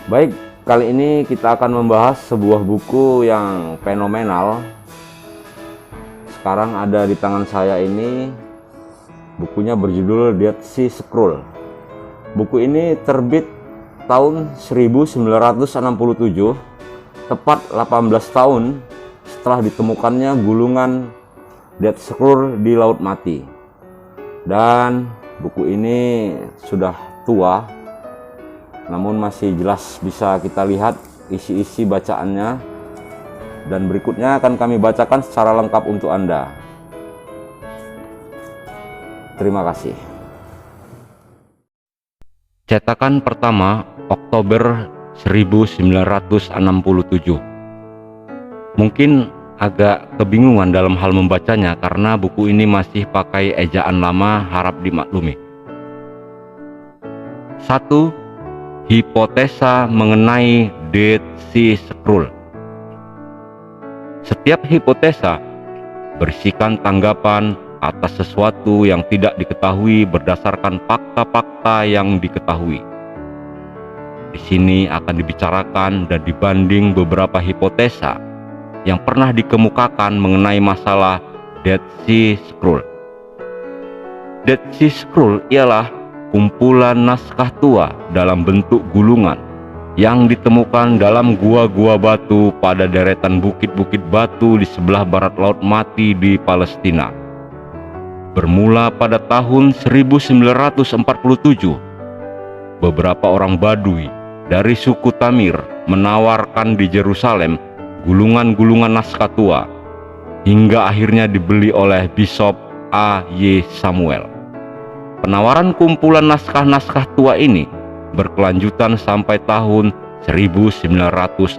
Baik, kali ini kita akan membahas sebuah buku yang fenomenal. Sekarang ada di tangan saya ini, bukunya berjudul Dead Sea Scroll. Buku ini terbit tahun 1967, tepat 18 tahun setelah ditemukannya gulungan Dead Scroll di Laut Mati. Dan buku ini sudah tua, namun masih jelas bisa kita lihat isi-isi bacaannya, dan berikutnya akan kami bacakan secara lengkap untuk Anda. Terima kasih. Cetakan pertama Oktober 1967. Mungkin agak kebingungan dalam hal membacanya karena buku ini masih pakai ejaan lama, harap dimaklumi. 1. Hipotesa mengenai Dead Sea Scroll. Setiap hipotesa berisikan tanggapan atas sesuatu yang tidak diketahui berdasarkan fakta-fakta yang diketahui. Di sini akan dibicarakan dan dibanding beberapa hipotesa yang pernah dikemukakan mengenai masalah Dead Sea Scroll. Dead Sea Scroll ialah kumpulan naskah tua dalam bentuk gulungan yang ditemukan dalam gua-gua batu pada deretan bukit-bukit batu di sebelah barat Laut Mati di Palestina. Bermula pada tahun 1947, beberapa orang Badui dari suku Tamir menawarkan di Yerusalem gulungan-gulungan naskah tua, hingga akhirnya dibeli oleh Bishop A. Y. Samuel. Penawaran kumpulan naskah-naskah tua ini berkelanjutan sampai tahun 1949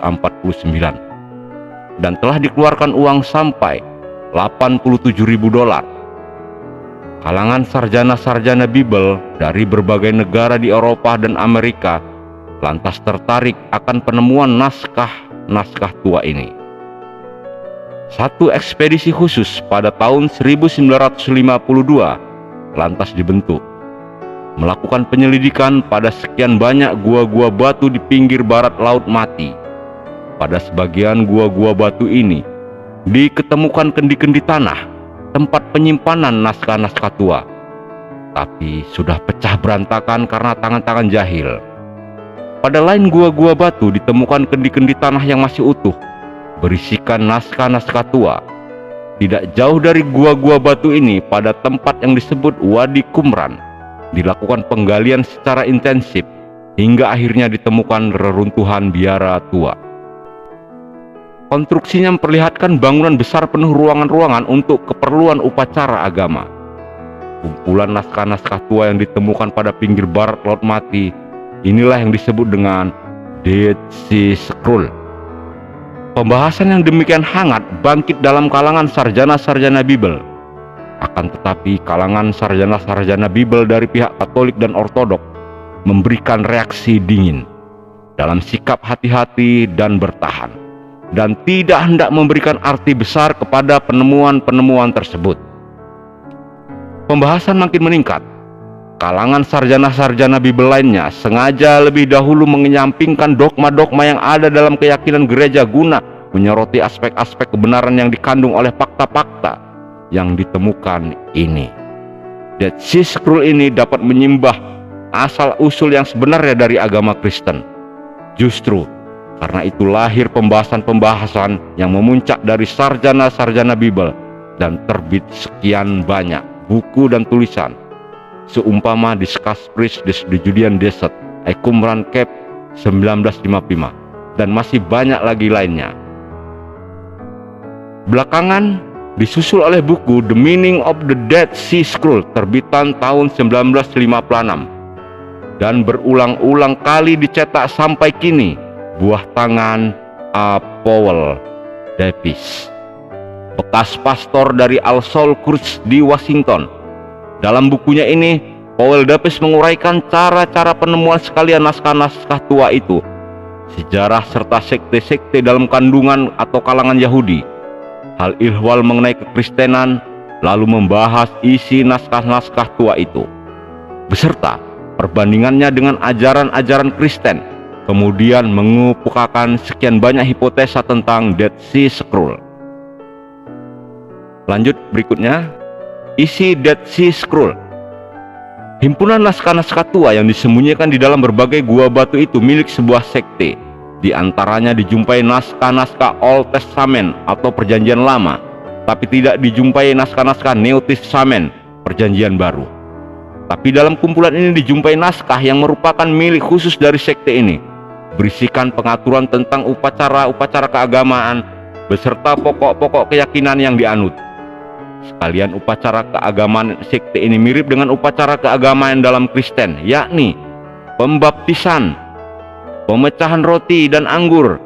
dan telah dikeluarkan uang sampai $87.000. Kalangan sarjana-sarjana Bible dari berbagai negara di Eropa dan Amerika lantas tertarik akan penemuan naskah-naskah tua ini. Satu ekspedisi khusus pada tahun 1952 lantas dibentuk, melakukan penyelidikan pada sekian banyak gua-gua batu di pinggir barat Laut Mati. Pada sebagian gua-gua batu ini diketemukan kendi-kendi tanah, tempat penyimpanan naskah-naskah tua, tapi sudah pecah berantakan karena tangan-tangan jahil. Pada lain gua-gua batu ditemukan kendi-kendi tanah yang masih utuh, berisikan naskah-naskah tua. Tidak jauh dari gua-gua batu ini, pada tempat yang disebut Wadi Qumran, dilakukan penggalian secara intensif hingga akhirnya ditemukan reruntuhan biara tua. Konstruksinya memperlihatkan bangunan besar penuh ruangan-ruangan untuk keperluan upacara agama. Kumpulan naskah-naskah tua yang ditemukan pada pinggir barat Laut Mati inilah yang disebut dengan Dead Sea Scroll. Pembahasan yang demikian hangat bangkit dalam kalangan sarjana-sarjana Bible. Akan tetapi kalangan sarjana-sarjana Bible dari pihak Katolik dan Ortodok memberikan reaksi dingin dalam sikap hati-hati dan bertahan, dan tidak hendak memberikan arti besar kepada penemuan-penemuan tersebut. Pembahasan makin meningkat. Kalangan sarjana-sarjana Bible lainnya sengaja lebih dahulu mengenyampingkan dogma-dogma yang ada dalam keyakinan gereja guna menyoroti aspek-aspek kebenaran yang dikandung oleh fakta-fakta yang ditemukan ini. Dead Sea Scroll ini dapat menyimbah asal-usul yang sebenarnya dari agama Kristen. Justru karena itu lahir pembahasan-pembahasan yang memuncak dari sarjana-sarjana Bible dan terbit sekian banyak buku dan tulisan, seumpama Discuss Preach the Judean Desert, Qumran Cape 1955, dan masih banyak lagi lainnya. Belakangan disusul oleh buku The Meaning of the Dead Sea Scroll terbitan tahun 1956 dan berulang-ulang kali dicetak sampai kini buah tangan A. Powell Davis, bekas pastor dari All Souls Church di Washington. Dalam bukunya ini, Powell Davis menguraikan cara-cara penemuan sekalian naskah-naskah tua itu, sejarah serta sekte-sekte dalam kandungan atau kalangan Yahudi, hal ihwal mengenai kekristenan, lalu membahas isi naskah-naskah tua itu, beserta perbandingannya dengan ajaran-ajaran Kristen, kemudian mengemukakan sekian banyak hipotesa tentang Dead Sea Scroll. Lanjut berikutnya, isi Dead Sea Scroll. Himpunan naskah-naskah tua yang disembunyikan di dalam berbagai gua batu itu milik sebuah sekte. Di antaranya dijumpai naskah-naskah Old Testament atau Perjanjian Lama, tapi tidak dijumpai naskah-naskah New Testament, Perjanjian Baru. Tapi dalam kumpulan ini dijumpai naskah yang merupakan milik khusus dari sekte ini, berisikan pengaturan tentang upacara-upacara keagamaan beserta pokok-pokok keyakinan yang dianut. Sekalian upacara keagamaan sekte ini mirip dengan upacara keagamaan dalam Kristen, yakni pembaptisan, pemecahan roti dan anggur,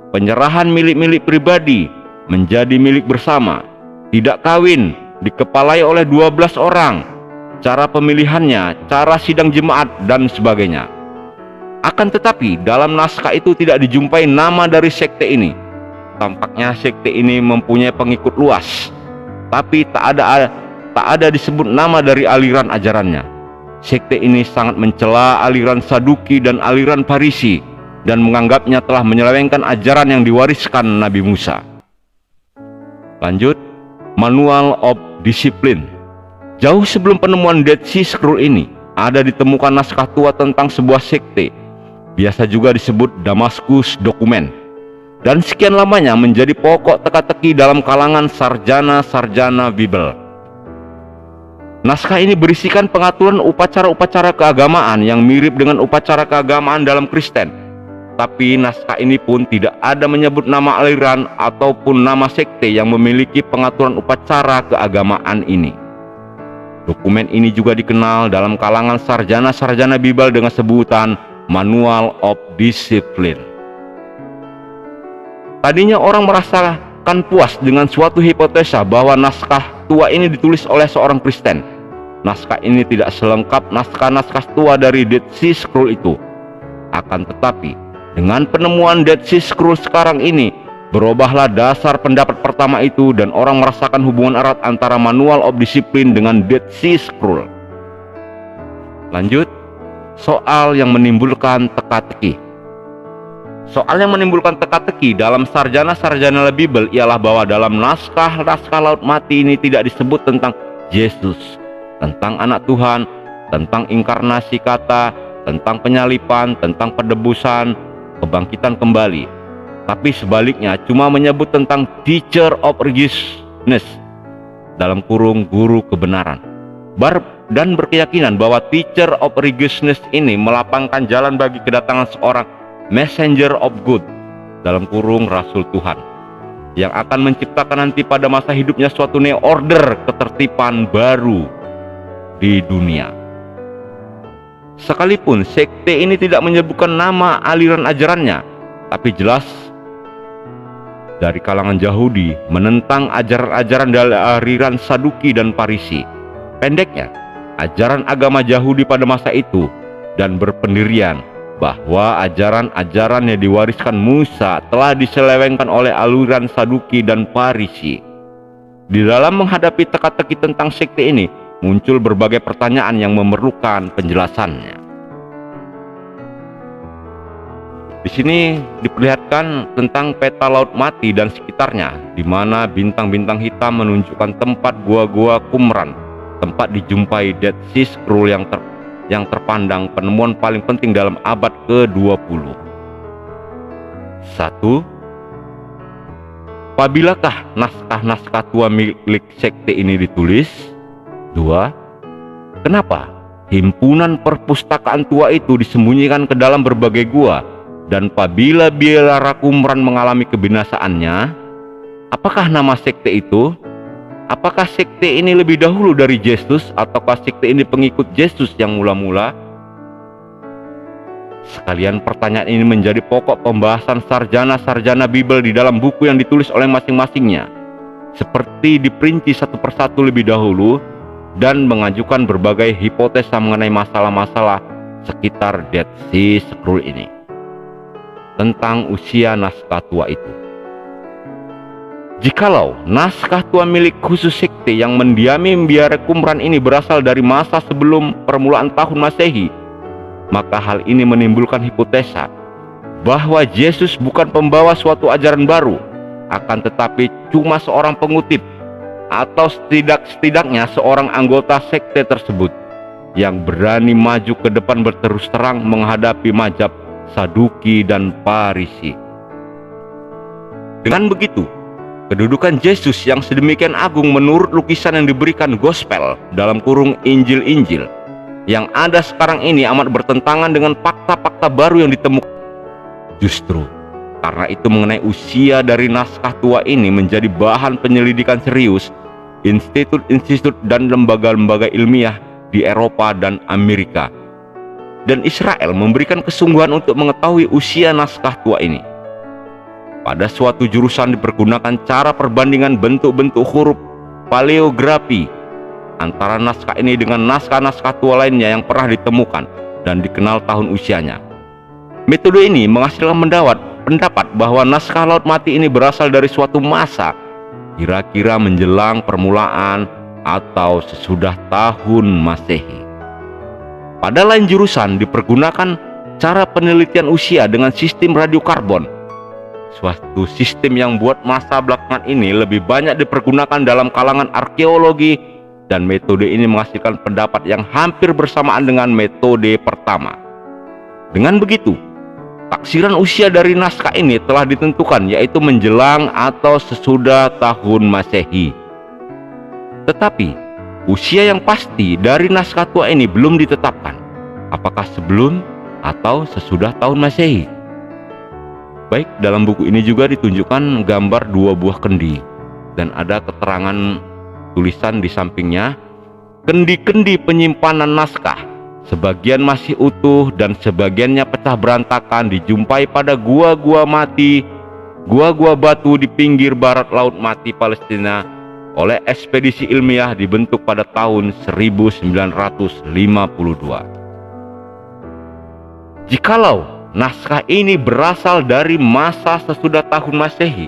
penyerahan milik-milik pribadi menjadi milik bersama, tidak kawin, dikepalai oleh 12 orang, cara pemilihannya, cara sidang jemaat, dan sebagainya. Akan tetapi dalam naskah itu tidak dijumpai nama dari sekte ini. Tampaknya sekte ini mempunyai pengikut luas, tapi tak ada disebut nama dari aliran ajarannya. Sekte ini sangat mencela aliran Saduki dan aliran Farisi dan menganggapnya telah menyelewengkan ajaran yang diwariskan Nabi Musa. Lanjut, Manual of Discipline. Jauh sebelum penemuan Dead Sea Scroll ini, ada ditemukan naskah tua tentang sebuah sekte, biasa juga disebut Damaskus Dokumen, dan sekian lamanya menjadi pokok teka-teki dalam kalangan sarjana-sarjana Bible. Naskah ini berisikan pengaturan upacara-upacara keagamaan yang mirip dengan upacara keagamaan dalam Kristen. Tapi naskah ini pun tidak ada menyebut nama aliran ataupun nama sekte yang memiliki pengaturan upacara keagamaan ini. Dokumen ini juga dikenal dalam kalangan sarjana-sarjana Bible dengan sebutan Manual of Discipline. Tadinya orang merasakan puas dengan suatu hipotesa bahwa naskah tua ini ditulis oleh seorang Kristen. Naskah ini tidak selengkap naskah-naskah tua dari Dead Sea Scroll itu. Akan tetapi, dengan penemuan Dead Sea Scroll sekarang ini, berubahlah dasar pendapat pertama itu dan orang merasakan hubungan erat antara Manual of Discipline dengan Dead Sea Scroll. Lanjut, soal yang menimbulkan teka-teki. Soal yang menimbulkan teka-teki dalam sarjana-sarjana Bible ialah bahwa dalam naskah-naskah Laut Mati ini tidak disebut tentang Yesus, tentang anak Tuhan, tentang inkarnasi kata, tentang penyalipan, tentang penebusan, kebangkitan kembali. Tapi sebaliknya cuma menyebut tentang teacher of righteousness, dalam kurung guru kebenaran, dan berkeyakinan bahwa teacher of righteousness ini melapangkan jalan bagi kedatangan seorang messenger of good, dalam kurung rasul Tuhan, yang akan menciptakan nanti pada masa hidupnya suatu new order ketertiban baru di dunia. Sekalipun sekte ini tidak menyebutkan nama aliran ajarannya, tapi jelas dari kalangan Yahudi menentang ajaran-ajaran dari aliran Saduki dan Farisi. Pendeknya, ajaran agama Yahudi pada masa itu dan berpendirian bahwa ajaran-ajaran yang diwariskan Musa telah diselewengkan oleh aliran Saduki dan Farisi. Di dalam menghadapi teka-teki tentang sekte ini, muncul berbagai pertanyaan yang memerlukan penjelasannya. Di sini diperlihatkan tentang peta Laut Mati dan sekitarnya, di mana bintang-bintang hitam menunjukkan tempat gua-gua Qumran, tempat dijumpai Dead Sea Scroll yang terpandang penemuan paling penting dalam abad ke-20. 1. Apabillakah naskah-naskah tua milik sekte ini ditulis? 2. Kenapa himpunan perpustakaan tua itu disembunyikan ke dalam berbagai gua? Dan apabila biara Qumran mengalami kebinasaannya, apakah nama sekte itu? Apakah sekte ini lebih dahulu dari Yesus, ataukah sekte ini pengikut Yesus yang mula-mula? Sekalian pertanyaan ini menjadi pokok pembahasan sarjana-sarjana Bible di dalam buku yang ditulis oleh masing-masingnya, seperti diperinci satu persatu lebih dahulu dan mengajukan berbagai hipotesa mengenai masalah-masalah sekitar Dead Sea Scroll ini, tentang usia naskah tua itu. Jikalau naskah tua milik khusus sekte yang mendiami biara Qumran ini berasal dari masa sebelum permulaan tahun Masehi, maka hal ini menimbulkan hipotesa bahwa Yesus bukan pembawa suatu ajaran baru, akan tetapi cuma seorang pengutip atau setidaknya seorang anggota sekte tersebut yang berani maju ke depan berterus terang menghadapi mazhab Saduki dan Farisi. Dengan begitu, kedudukan Yesus yang sedemikian agung menurut lukisan yang diberikan gospel dalam kurung Injil-Injil yang ada sekarang ini amat bertentangan dengan fakta-fakta baru yang ditemukan. Justru karena itu mengenai usia dari naskah tua ini menjadi bahan penyelidikan serius institut-institut dan lembaga-lembaga ilmiah di Eropa dan Amerika. Dan Israel memberikan kesungguhan untuk mengetahui usia naskah tua ini. Pada suatu jurusan dipergunakan cara perbandingan bentuk-bentuk huruf paleografi antara naskah ini dengan naskah-naskah tua lainnya yang pernah ditemukan dan dikenal tahun usianya. Metode ini menghasilkan pendapat bahwa naskah Laut Mati ini berasal dari suatu masa kira-kira menjelang permulaan atau sesudah tahun Masehi. Pada lain jurusan dipergunakan cara penelitian usia dengan sistem radiokarbon, suatu sistem yang buat masa belakangan ini lebih banyak dipergunakan dalam kalangan arkeologi, dan metode ini menghasilkan pendapat yang hampir bersamaan dengan metode pertama. Dengan begitu, taksiran usia dari naskah ini telah ditentukan, yaitu menjelang atau sesudah tahun Masehi. Tetapi usia yang pasti dari naskah tua ini belum ditetapkan, apakah sebelum atau sesudah tahun Masehi. Baik, dalam buku ini juga ditunjukkan gambar dua buah kendi dan ada keterangan tulisan di sampingnya, kendi-kendi penyimpanan naskah sebagian masih utuh dan sebagiannya pecah berantakan dijumpai pada gua-gua mati, gua-gua batu di pinggir barat Laut Mati Palestina oleh ekspedisi ilmiah dibentuk pada tahun 1952. Jikalau naskah ini berasal dari masa sesudah tahun Masehi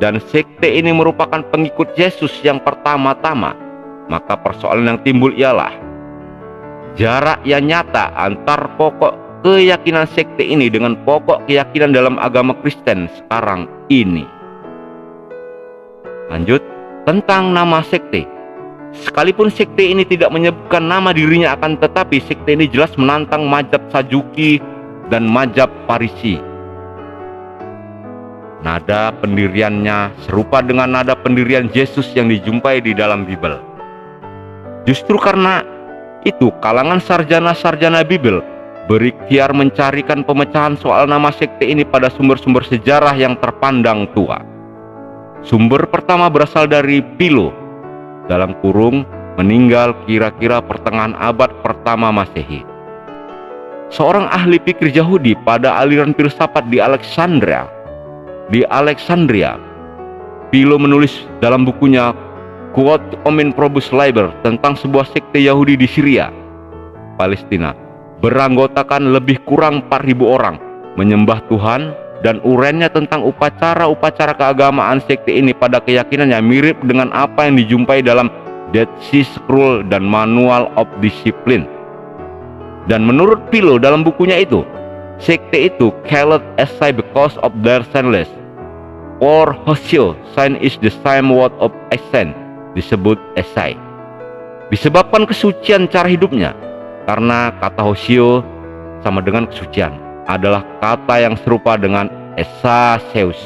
dan sekte ini merupakan pengikut Yesus yang pertama-tama, maka persoalan yang timbul ialah jarak yang nyata antar pokok keyakinan sekte ini dengan pokok keyakinan dalam agama Kristen sekarang ini. Lanjut, tentang nama sekte. Sekalipun sekte ini tidak menyebutkan nama dirinya, akan tetapi sekte ini jelas menantang mazhab Saduki dan mazhab Farisi. Nada pendiriannya serupa dengan nada pendirian Yesus yang dijumpai di dalam Bible. Justru karena itu, kalangan sarjana-sarjana Bible berikhtiar mencarikan pemecahan soal nama sekte ini pada sumber-sumber sejarah yang terpandang tua. Sumber pertama berasal dari Philo, dalam kurung meninggal kira-kira pertengahan abad pertama Masehi. Seorang ahli pikir Yahudi pada aliran filsafat di Alexandria. Philo menulis dalam bukunya Quod Omen Probus Liber tentang sebuah sekte Yahudi di Syria, Palestina, beranggotakan lebih kurang 4.000 orang, menyembah Tuhan, dan uraiannya tentang upacara-upacara keagamaan sekte ini pada keyakinannya mirip dengan apa yang dijumpai dalam Dead Sea Scroll dan Manual of Discipline. Dan menurut Philo dalam bukunya itu, sekte itu called Esai because of their sinless, or Hoseo, sign is the same word of ascent, disebut Esai, disebabkan kesucian cara hidupnya, karena kata Hoseo sama dengan kesucian adalah kata yang serupa dengan Esaseus.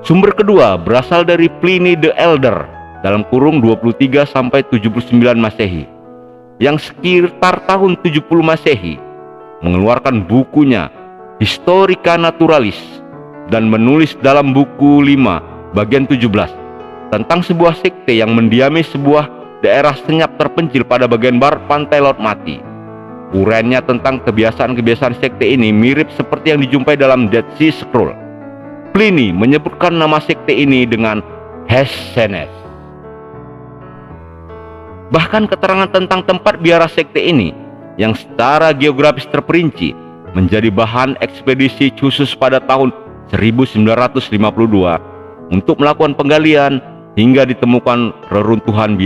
Sumber kedua berasal dari Pliny the Elder dalam kurung 23 sampai 79 Masehi, yang sekitar tahun 70 Masehi mengeluarkan bukunya Historica Naturalis dan menulis dalam buku 5 bagian 17 tentang sebuah sekte yang mendiami sebuah daerah senyap terpencil pada bagian barat pantai Laut Mati. Uraiannya tentang kebiasaan-kebiasaan sekte ini mirip seperti yang dijumpai dalam Dead Sea Scroll. Pliny menyebutkan nama sekte ini dengan Hessenes. Bahkan keterangan tentang tempat biara sekte ini yang secara geografis terperinci menjadi bahan ekspedisi khusus pada tahun 1952 untuk melakukan penggalian hingga ditemukan reruntuhan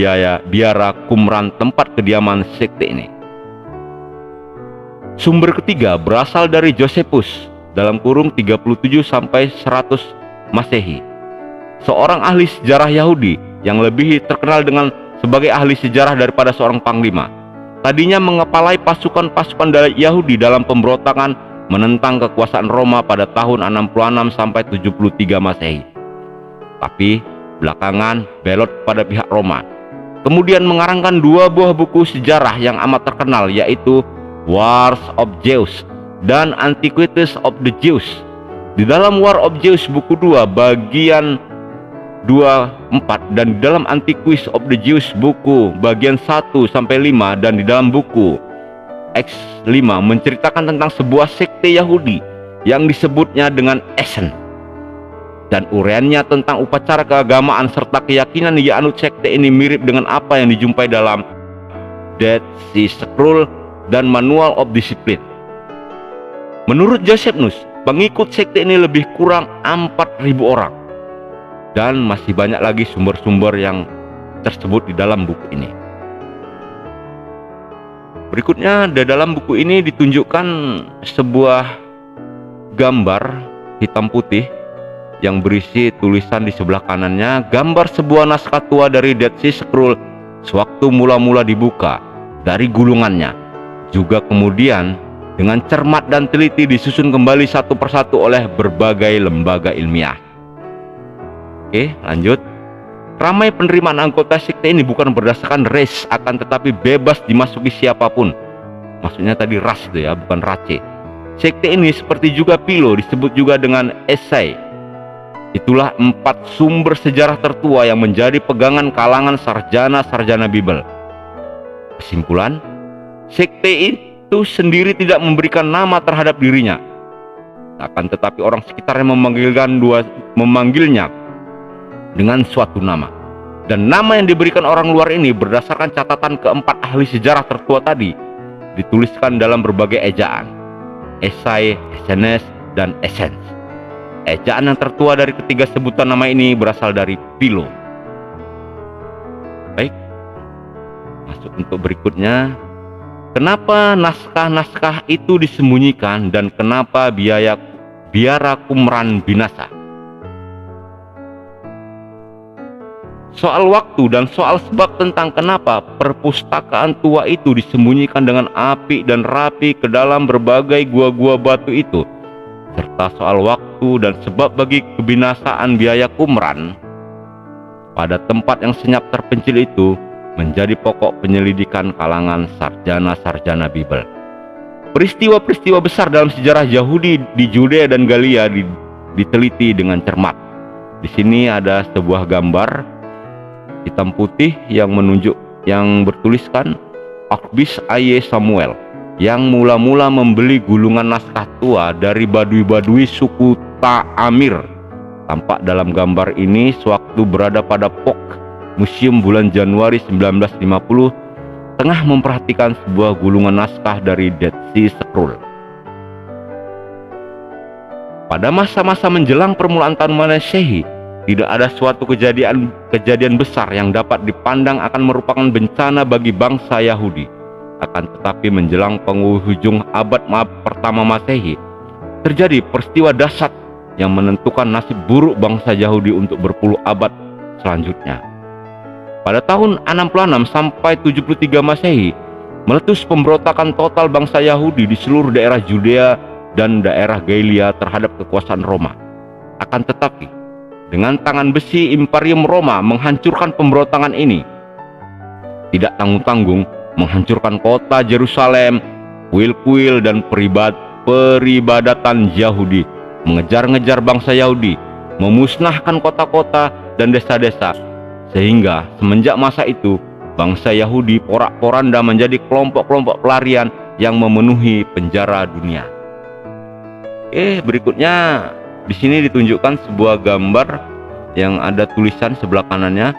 biara Qumran, tempat kediaman sekte ini. Sumber ketiga berasal dari Josephus dalam kurung 37 sampai 100 Masehi, seorang ahli sejarah Yahudi yang lebih terkenal sebagai ahli sejarah daripada seorang panglima. Tadinya mengepalai pasukan-pasukan Yahudi dalam pemberontakan menentang kekuasaan Roma pada tahun 66 sampai 73 Masehi. Tapi belakangan belot pada pihak Roma. Kemudian mengarangkan dua buah buku sejarah yang amat terkenal, yaitu Wars of Zeus dan Antiquities of the Jews. Di dalam War of Zeus buku 2 bagian 2-4 dan di dalam Antiquities of the Jews buku bagian 1-5 dan di dalam buku X5 menceritakan tentang sebuah sekte Yahudi yang disebutnya dengan Essen, dan uraiannya tentang upacara keagamaan serta keyakinan yang dianut sekte ini mirip dengan apa yang dijumpai dalam Dead Sea Scroll dan Manual of Discipline. Menurut Josephus, pengikut sekte ini lebih kurang 4.000 orang, dan masih banyak lagi sumber-sumber yang tersebut di dalam buku ini. Berikutnya, di dalam buku ini ditunjukkan sebuah gambar hitam putih yang berisi tulisan di sebelah kanannya, gambar sebuah naskah tua dari Dead Sea Scroll sewaktu mula-mula dibuka dari gulungannya. Juga kemudian dengan cermat dan teliti disusun kembali satu persatu oleh berbagai lembaga ilmiah. Oke, lanjut. Ramai penerimaan anggota sekte ini bukan berdasarkan race, akan tetapi bebas dimasuki siapapun. Maksudnya tadi ras itu ya, bukan race. Sekte ini seperti juga Philo disebut juga dengan esai. Itulah 4 sumber sejarah tertua yang menjadi pegangan kalangan sarjana-sarjana Bible. Kesimpulan, sekte itu sendiri tidak memberikan nama terhadap dirinya, akan tetapi orang sekitarnya memanggilnya dengan suatu nama, dan nama yang diberikan orang luar ini berdasarkan catatan keempat ahli sejarah tertua tadi dituliskan dalam berbagai ejaan: Esai, Essenes, dan Essens. Ejaan yang tertua dari ketiga sebutan nama ini berasal dari Philo. Baik, masuk untuk berikutnya. Kenapa naskah-naskah itu disembunyikan dan kenapa biara Qumran binasa? Soal waktu dan soal sebab tentang kenapa perpustakaan tua itu disembunyikan dengan apik dan rapi ke dalam berbagai gua-gua batu itu, serta soal waktu dan sebab bagi kebinasaan biara Qumran pada tempat yang senyap terpencil itu menjadi pokok penyelidikan kalangan sarjana-sarjana Bible. Peristiwa-peristiwa besar dalam sejarah Yahudi di Judea dan Galilea diteliti dengan cermat. Di sini ada sebuah gambar hitam putih yang bertuliskan Akbis Aye Samuel, yang mula-mula membeli gulungan naskah tua dari badui-badui suku Ta'amir. Tampak dalam gambar ini sewaktu berada pada Pok Museum bulan Januari 1950, tengah memperhatikan sebuah gulungan naskah dari Dead Sea Scroll. Pada masa-masa menjelang permulaan tahun Masehi, tidak ada suatu kejadian besar yang dapat dipandang akan merupakan bencana bagi bangsa Yahudi. Akan tetapi menjelang penghujung abad pertama Masehi, terjadi peristiwa dahsyat yang menentukan nasib buruk bangsa Yahudi untuk berpuluh abad selanjutnya. Pada tahun 66 sampai 73 Masehi, meletus pemberontakan total bangsa Yahudi di seluruh daerah Judea dan daerah Galilea terhadap kekuasaan Roma. Akan tetapi dengan tangan besi Imperium Roma menghancurkan pemberontakan ini. Tidak tanggung-tanggung menghancurkan kota Yerusalem, kuil-kuil dan peribadatan Yahudi, mengejar-ngejar bangsa Yahudi, memusnahkan kota-kota dan desa-desa, sehingga semenjak masa itu bangsa Yahudi porak-poranda menjadi kelompok-kelompok pelarian yang memenuhi penjara dunia. Berikutnya di sini ditunjukkan sebuah gambar yang ada tulisan sebelah kanannya,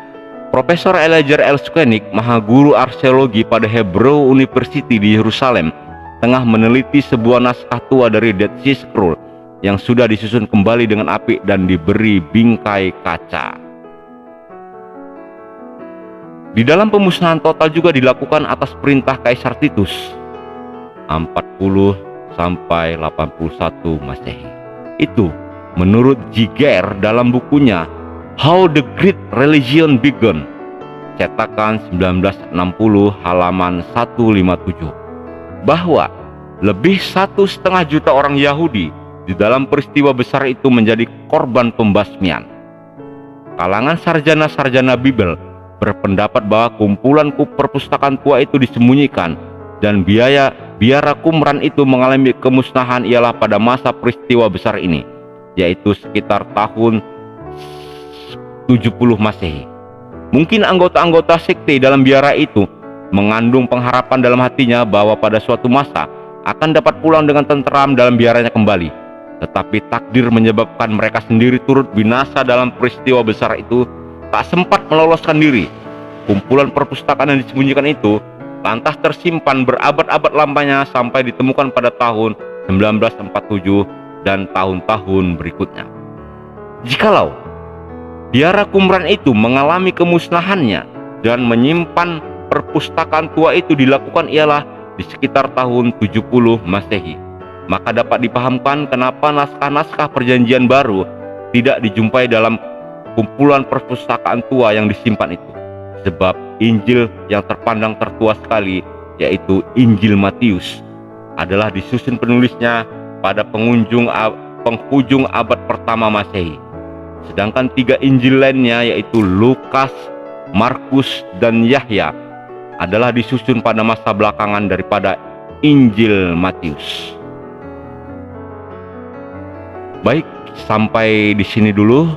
Profesor Elijah L. Skwenig, mahaguru arkeologi pada Hebrew University di Yerusalem, tengah meneliti sebuah naskah tua dari Dead Sea Scroll yang sudah disusun kembali dengan apik dan diberi bingkai kaca. Di dalam pemusnahan total juga dilakukan atas perintah Kaisar Titus 40 sampai 81 Masehi. Itu menurut Giger dalam bukunya How the Great Religion Began, cetakan 1960 halaman 157, bahwa lebih 1,5 juta orang Yahudi di dalam peristiwa besar itu menjadi korban pembasmian. Kalangan sarjana-sarjana Bible berpendapat bahwa kumpulan perpustakaan tua itu disembunyikan dan biara Qumran itu mengalami kemusnahan ialah pada masa peristiwa besar ini, yaitu sekitar tahun 70 Masehi. Mungkin anggota-anggota sekte dalam biara itu mengandung pengharapan dalam hatinya bahwa pada suatu masa akan dapat pulang dengan tenteram dalam biaranya kembali. Tetapi takdir menyebabkan mereka sendiri turut binasa dalam peristiwa besar itu, tak sempat meloloskan diri. Kumpulan perpustakaan yang disembunyikan itu lantas tersimpan berabad-abad lamanya sampai ditemukan pada tahun 1947 dan tahun-tahun berikutnya. Jikalau biara Qumran itu mengalami kemusnahannya dan menyimpan perpustakaan tua itu dilakukan ialah di sekitar tahun 70 Masehi, maka dapat dipahamkan kenapa naskah-naskah perjanjian baru tidak dijumpai dalam kumpulan perpustakaan tua yang disimpan itu. Sebab Injil yang terpandang tertua sekali, yaitu Injil Matius, adalah disusun penulisnya pada penghujung abad pertama Masehi. Sedangkan 3 Injil lainnya, yaitu Lukas, Markus, dan Yahya, adalah disusun pada masa belakangan daripada Injil Matius. Baik, sampai di sini dulu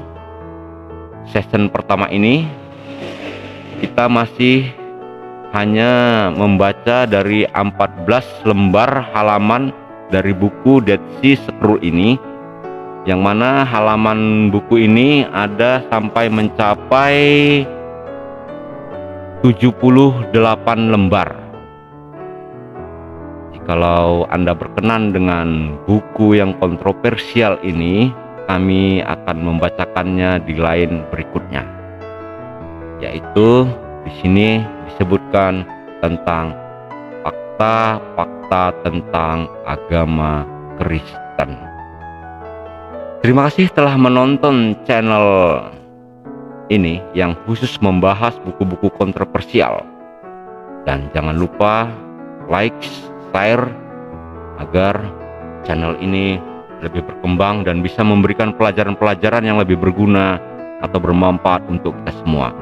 session pertama ini. Kita masih hanya membaca dari 14 lembar halaman dari buku Dead Sea Scroll ini, yang mana halaman buku ini ada sampai mencapai 78 lembar. Jikalau Anda berkenan dengan buku yang kontroversial ini, kami akan membacakannya di lain berikutnya, yaitu di sini disebutkan tentang fakta-fakta tentang agama Kristen. Terima kasih telah menonton channel ini yang khusus membahas buku-buku kontroversial, dan jangan lupa like, share agar channel ini lebih berkembang dan bisa memberikan pelajaran-pelajaran yang lebih berguna atau bermanfaat untuk kita semua.